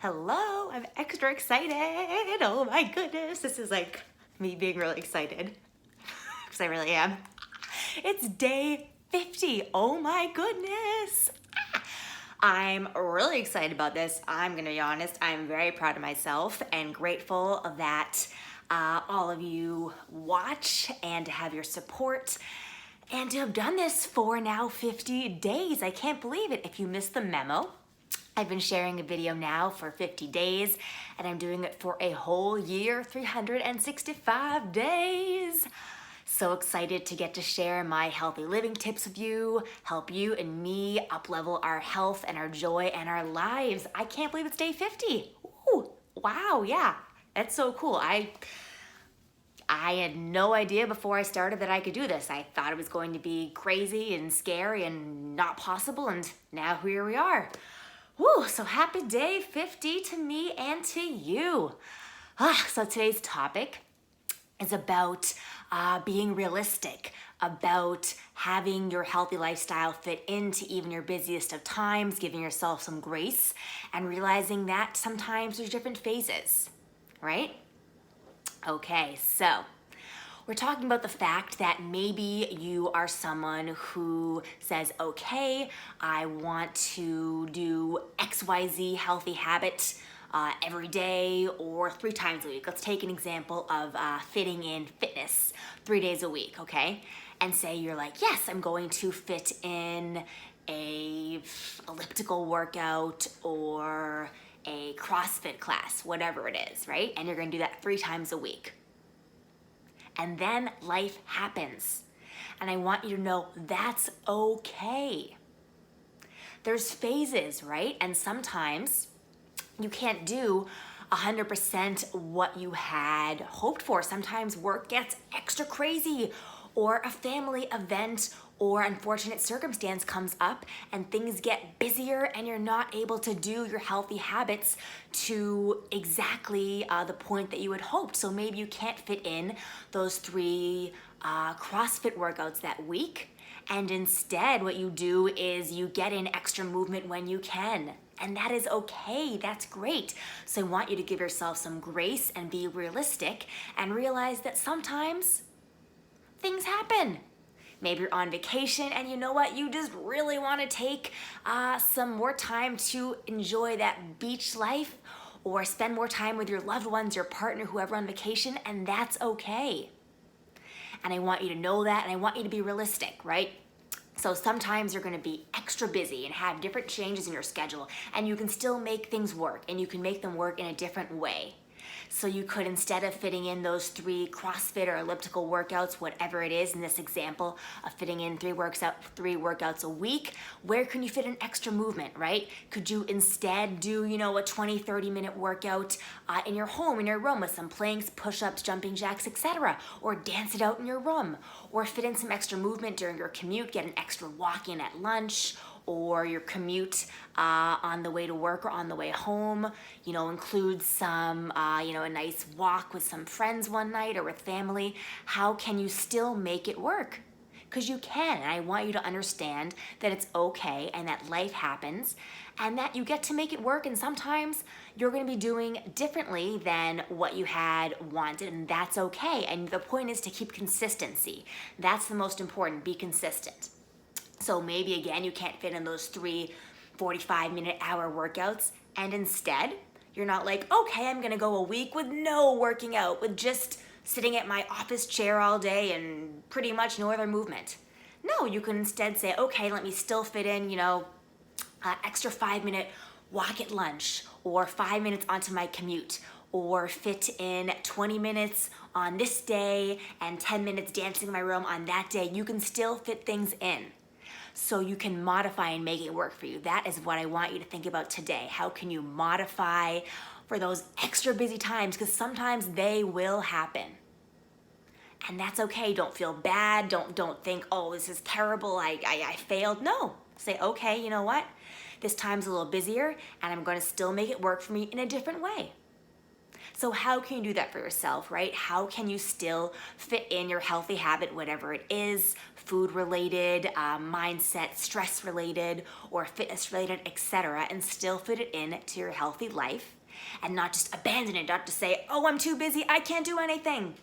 Hello, I'm extra excited. Oh my goodness, this is like me being really excited because I really am. It's day 50. Oh my goodness. I'm really excited about this. I'm gonna be honest, I'm very proud of myself and grateful that all of you watch and to have your support and to have done this for now 50 days. I can't believe it. If you missed the memo, I've been sharing a video now for 50 days and I'm doing it for a whole year, 365 days. So excited to get to share my healthy living tips with you, help you and me up-level our health and our joy and our lives. I can't believe it's day 50. Ooh, wow, yeah, that's so cool. I had no idea before I started that I could do this. I thought it was going to be crazy and scary and not possible, and now here we are. Woo, so happy day 50 to me and to you. So today's topic is about being realistic, about having your healthy lifestyle fit into even your busiest of times, giving yourself some grace, and realizing that sometimes there's different phases, right? Okay, so we're talking about the fact that maybe you are someone who says, okay, I want to do XYZ healthy habit every day or 3 times a week. Let's take an example of fitting in fitness 3 days a week, okay? And say you're like, yes, I'm going to fit in a elliptical workout or a CrossFit class, whatever it is, right? And you're gonna do that 3 times a week. And then life happens. And I want you to know that's okay. There's phases, right? And sometimes you can't do 100% what you had hoped for. Sometimes work gets extra crazy, or a family event or unfortunate circumstance comes up and things get busier and you're not able to do your healthy habits to exactly the point that you had hoped. So maybe you can't fit in those 3 CrossFit workouts that week. And instead what you do is you get in extra movement when you can. And that is okay, that's great. So I want you to give yourself some grace and be realistic and realize that sometimes things happen. Maybe you're on vacation and you know what, you just really want to take some more time to enjoy that beach life or spend more time with your loved ones, your partner, whoever on vacation, and that's okay. And I want you to know that, and I want you to be realistic, right? So sometimes you're gonna be extra busy and have different changes in your schedule, and you can still make things work, and you can make them work in a different way. So you could, instead of fitting in those 3 CrossFit or elliptical workouts, whatever it is in this example of fitting in 3 workouts a week, where can you fit in extra movement, right? Could you instead do, a 20, 30-minute workout in your home, in your room with some planks, push-ups, jumping jacks, etc., or dance it out in your room, or fit in some extra movement during your commute, get an extra walk in at lunch, or your commute on the way to work or on the way home, include some, a nice walk with some friends one night or with family. How can you still make it work? Because you can, and I want you to understand that it's okay and that life happens and that you get to make it work, and sometimes you're gonna be doing differently than what you had wanted, and that's okay. And the point is to keep consistency. That's the most important, be consistent. So maybe again, you can't fit in those 3 45-minute hour workouts, and instead you're not like, okay, I'm gonna go a week with no working out, with just sitting at my office chair all day and pretty much no other movement. No, you can instead say, okay, let me still fit in, extra 5-minute walk at lunch, or 5 minutes onto my commute, or fit in 20 minutes on this day and 10 minutes dancing in my room on that day. You can still fit things in. So you can modify and make it work for you. That is what I want you to think about today. How can you modify for those extra busy times? Because sometimes they will happen. And that's okay. Don't feel bad. Don't think, oh, this is terrible. I failed. No. Say, okay, you know what? This time's a little busier and I'm going to still make it work for me in a different way. So how can you do that for yourself, right? How can you still fit in your healthy habit, whatever it is, food related, mindset, stress related, or fitness related, etc., and still fit it in to your healthy life and not just abandon it, not to say, oh, I'm too busy, I can't do anything.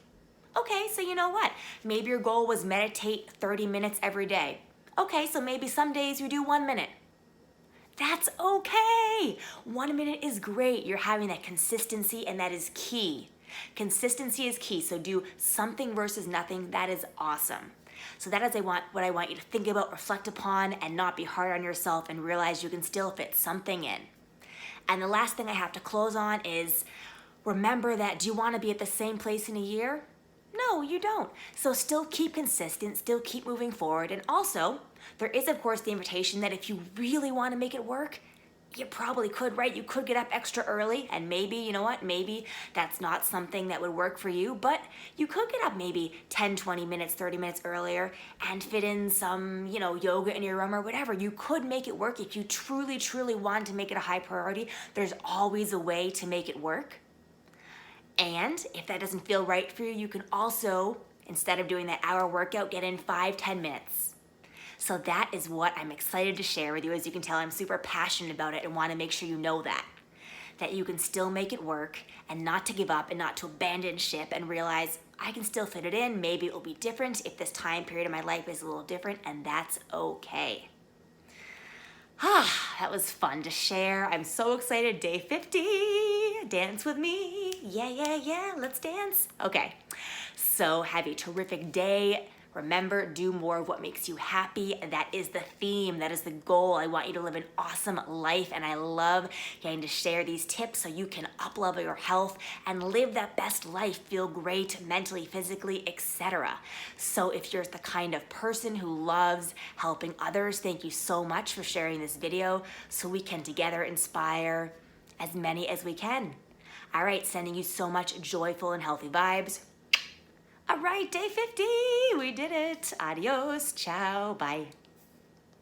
Okay, so you know what? Maybe your goal was meditate 30 minutes every day. Okay, so maybe some days you do 1 minute. That's okay. 1 minute is great. You're having that consistency, and that is key. Consistency is key. So do something versus nothing. That is awesome. So that is what I want you to think about, reflect upon, and not be hard on yourself, and realize you can still fit something in. And the last thing I have to close on is remember that, do you want to be at the same place in a year? No, you don't. So still keep consistent, still keep moving forward. And also, there is, of course, the invitation that if you really want to make it work, you probably could, right? You could get up extra early, and maybe, you know what, maybe that's not something that would work for you, but you could get up maybe 10, 20 minutes, 30 minutes earlier and fit in some, yoga in your room or whatever. You could make it work if you truly, truly want to make it a high priority. There's always a way to make it work. And if that doesn't feel right for you, you can also, instead of doing that hour workout, get in 5-10 minutes. So that is what I'm excited to share with you. As you can tell, I'm super passionate about it and want to make sure you know that you can still make it work, and not to give up and not to abandon ship, and realize I can still fit it in. Maybe it will be different if this time period of my life is a little different, and that's okay. That was fun to share. I'm so excited. Day 50. Dance with me. Yeah. Let's dance. Okay. So have a terrific day. Remember, do more of what makes you happy. That is the theme. That is the goal. I want you to live an awesome life, and I love getting to share these tips so you can up-level your health and live that best life, feel great mentally, physically, etc. So if you're the kind of person who loves helping others, thank you so much for sharing this video so we can together inspire as many as we can. All right, sending you so much joyful and healthy vibes. All right, day 50, we did it. Adios, ciao, bye.